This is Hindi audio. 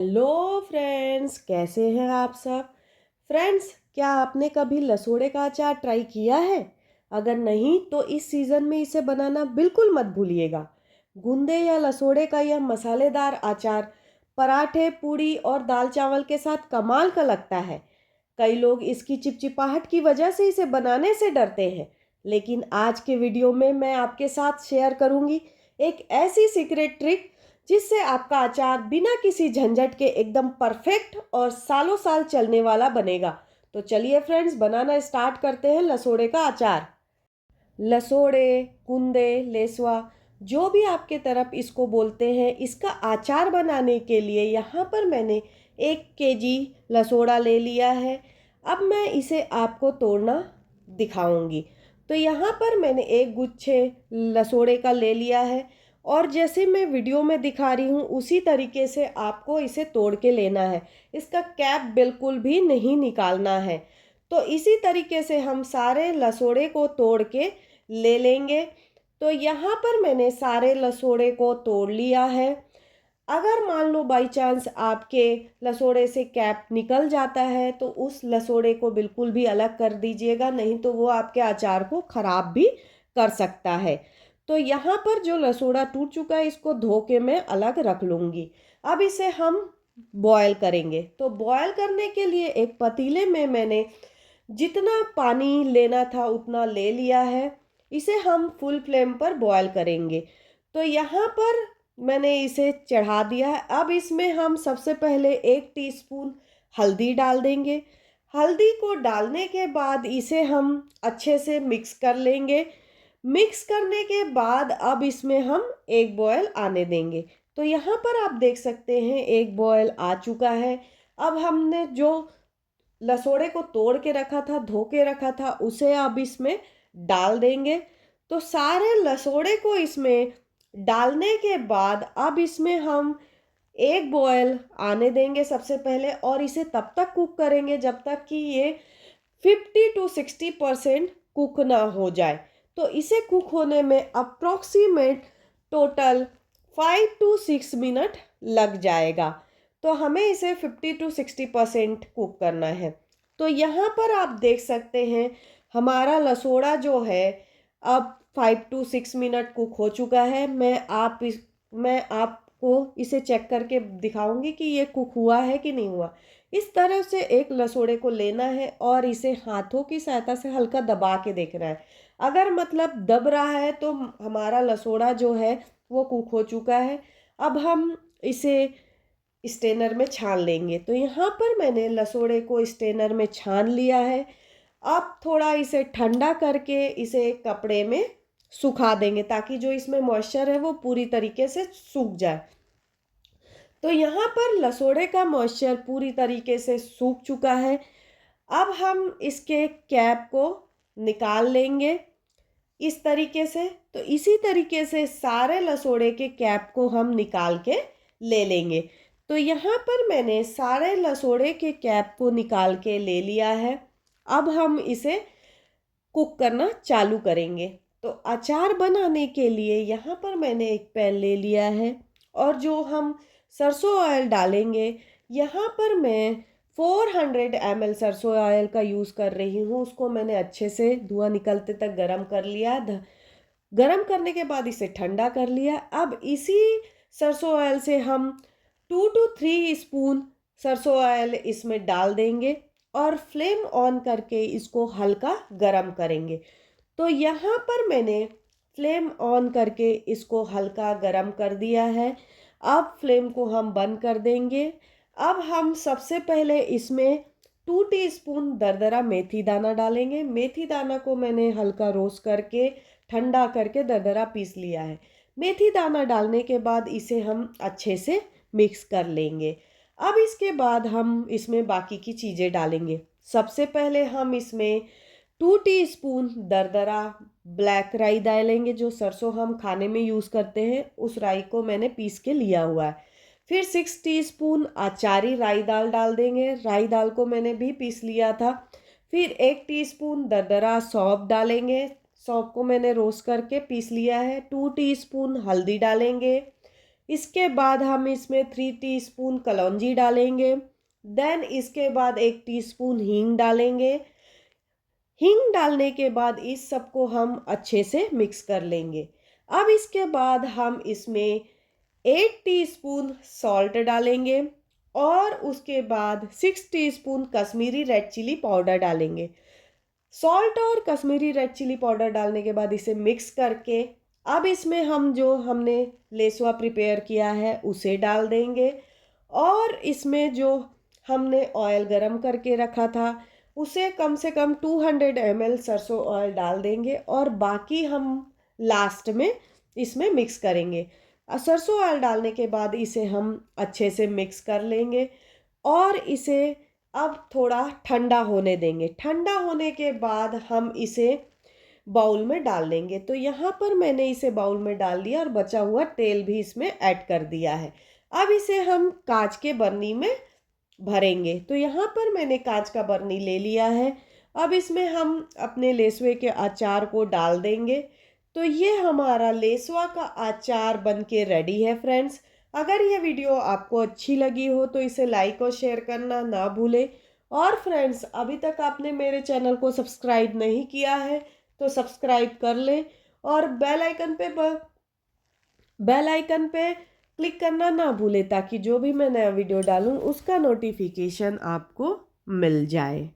हेलो फ्रेंड्स, कैसे हैं आप सब। फ्रेंड्स, क्या आपने कभी लसोड़े का अचार ट्राई किया है? अगर नहीं तो इस सीज़न में इसे बनाना बिल्कुल मत भूलिएगा। गूंदे या लसोड़े का यह मसालेदार अचार पराठे, पूड़ी और दाल चावल के साथ कमाल का लगता है। कई लोग इसकी चिपचिपाहट की वजह से इसे बनाने से डरते हैं, लेकिन आज के वीडियो में मैं आपके साथ शेयर करूंगी एक ऐसी सीक्रेट ट्रिक जिससे आपका अचार बिना किसी झंझट के एकदम परफेक्ट और सालों साल चलने वाला बनेगा। तो चलिए फ्रेंड्स, बनाना स्टार्ट करते हैं लसोड़े का अचार। लसोड़े, कुंदे, लेसवा, जो भी आपके तरफ इसको बोलते हैं, इसका अचार बनाने के लिए यहाँ पर मैंने 1 केजी लसोड़ा ले लिया है। अब मैं इसे आपको तोड़ना दिखाऊंगी। तो यहाँ पर मैंने एक गुच्छे लसोड़े का ले लिया है और जैसे मैं वीडियो में दिखा रही हूँ उसी तरीके से आपको इसे तोड़ के लेना है। इसका कैप बिल्कुल भी नहीं निकालना है। तो इसी तरीके से हम सारे लसोड़े को तोड़ के ले लेंगे। तो यहाँ पर मैंने सारे लसोड़े को तोड़ लिया है। अगर मान लो बाई चांस आपके लसोड़े से कैप निकल जाता है तो उस लसोड़े को बिल्कुल भी अलग कर दीजिएगा, नहीं तो वो आपके अचार को खराब भी कर सकता है। तो यहाँ पर जो लसोड़ा टूट चुका है इसको धो के मैं अलग रख लूँगी। अब इसे हम बॉयल करेंगे। तो बॉयल करने के लिए एक पतीले में मैंने जितना पानी लेना था उतना ले लिया है। इसे हम फुल फ्लेम पर बॉयल करेंगे। तो यहाँ पर मैंने इसे चढ़ा दिया है। अब इसमें हम सबसे पहले 1 टीस्पून हल्दी डाल देंगे। हल्दी को डालने के बाद इसे हम अच्छे से मिक्स कर लेंगे। मिक्स करने के बाद अब इसमें हम एक बॉयल आने देंगे। तो यहाँ पर आप देख सकते हैं एक बॉयल आ चुका है। अब हमने जो लसोड़े को तोड़ के रखा था, धो के रखा था, उसे अब इसमें डाल देंगे। तो सारे लसोड़े को इसमें डालने के बाद अब इसमें हम एक बॉयल आने देंगे सबसे पहले और इसे तब तक कुक करेंगे जब तक कि ये 50 to 60% कुक ना हो जाए। तो इसे कुक होने में अप्रॉक्सीमेट टोटल 5 to 6 मिनट लग जाएगा। तो हमें इसे 50 to 60% कुक करना है। तो यहाँ पर आप देख सकते हैं हमारा लसोड़ा जो है अब 5 to 6 मिनट कुक हो चुका है। मैं आपको इसे चेक करके दिखाऊंगी कि ये कुक हुआ है कि नहीं हुआ। इस तरह से एक लसोड़े को लेना है और इसे हाथों की सहायता से हल्का दबा के देखना है। अगर मतलब दब रहा है तो हमारा लसोड़ा जो है वो कुक हो चुका है। अब हम इसे स्टेनर में छान लेंगे। तो यहाँ पर मैंने लसोड़े को स्टेनर में छान लिया है। अब थोड़ा इसे ठंडा करके इसे एक कपड़े में सुखा देंगे ताकि जो इसमें मॉइस्चर है वो पूरी तरीके से सूख जाए। तो यहाँ पर लसोड़े का मॉइस्चर पूरी तरीके से सूख चुका है। अब हम इसके कैप को निकाल लेंगे इस तरीके से। तो इसी तरीके से सारे लसोड़े के कैप को हम निकाल के ले लेंगे। तो यहाँ पर मैंने सारे लसोड़े के कैप को निकाल के ले लिया है। अब हम इसे कुक करना चालू करेंगे। तो अचार बनाने के लिए यहाँ पर मैंने एक पैन ले लिया है और जो हम सरसों ऑयल डालेंगे, यहाँ पर मैं 400 ml सरसों ऑयल का यूज़ कर रही हूँ। उसको मैंने अच्छे से धुआं निकलते तक गरम कर लिया। गरम करने के बाद इसे ठंडा कर लिया। अब इसी सरसों ऑयल से हम 2 to 3 स्पून सरसों ऑयल इसमें डाल देंगे और फ्लेम ऑन करके इसको हल्का गरम करेंगे। तो यहाँ पर मैंने फ्लेम ऑन करके इसको हल्का गरम कर दिया है। अब फ्लेम को हम बंद कर देंगे। अब हम सबसे पहले इसमें 2 टीस्पून दरदरा मेथी दाना डालेंगे। मेथी दाना को मैंने हल्का रोस्ट करके ठंडा करके दरदरा पीस लिया है। मेथी दाना डालने के बाद इसे हम अच्छे से मिक्स कर लेंगे। अब इसके बाद हम इसमें बाकी की चीज़ें डालेंगे। सबसे पहले हम इसमें 2 टीस्पून दरदरा ब्लैक राई डालेंगे। जो सरसों हम खाने में यूज़ करते हैं उस राई को मैंने पीस के लिया हुआ है। फिर 6 टीस्पून आचारी राई दाल डाल देंगे। राई दाल को मैंने भी पीस लिया था। फिर 1 टीस्पून दरदरा सौंफ डालेंगे। सौंफ को मैंने रोस्ट करके पीस लिया है। 2 टीस्पून हल्दी डालेंगे। इसके बाद हम इसमें 3 टीस्पून कलौंजी डालेंगे। देन इसके बाद 1 टीस्पून हींग डालेंगे। हींग डालने के बाद इस सबको हम अच्छे से मिक्स कर लेंगे। अब इसके बाद हम इसमें 8 टीस्पून सॉल्ट डालेंगे और उसके बाद 6 teaspoon Kashmiri red chilli powder डालेंगे। सॉल्ट और कश्मीरी रेड चिली पाउडर डालने के बाद इसे मिक्स करके अब इसमें हम जो हमने लेसवा प्रिपेयर किया है उसे डाल देंगे और इसमें जो हमने ऑयल गरम करके रखा था उसे कम से कम 200 ml सरसों ऑयल डाल देंगे और बाकी हम लास्ट में इसमें मिक्स करेंगे। सरसों ऑयल डालने के बाद इसे हम अच्छे से मिक्स कर लेंगे और इसे अब थोड़ा ठंडा होने देंगे। ठंडा होने के बाद हम इसे बाउल में डाल देंगे। तो यहाँ पर मैंने इसे बाउल में डाल दिया और बचा हुआ तेल भी इसमें ऐड कर दिया है। अब इसे हम कांच के बर्नी में भरेंगे। तो यहाँ पर मैंने कांच का बर्नी ले लिया है। अब इसमें हम अपने लेसवे के अचार को डाल देंगे। तो ये हमारा लेसवा का अचार बन के रेडी है फ्रेंड्स। अगर ये वीडियो आपको अच्छी लगी हो तो इसे लाइक और शेयर करना ना भूलें। और फ्रेंड्स, अभी तक आपने मेरे चैनल को सब्सक्राइब नहीं किया है तो सब्सक्राइब कर लें और बेल आइकन पे क्लिक करना ना भूलें ताकि जो भी मैं नया वीडियो डालूं उसका नोटिफिकेशन आपको मिल जाए।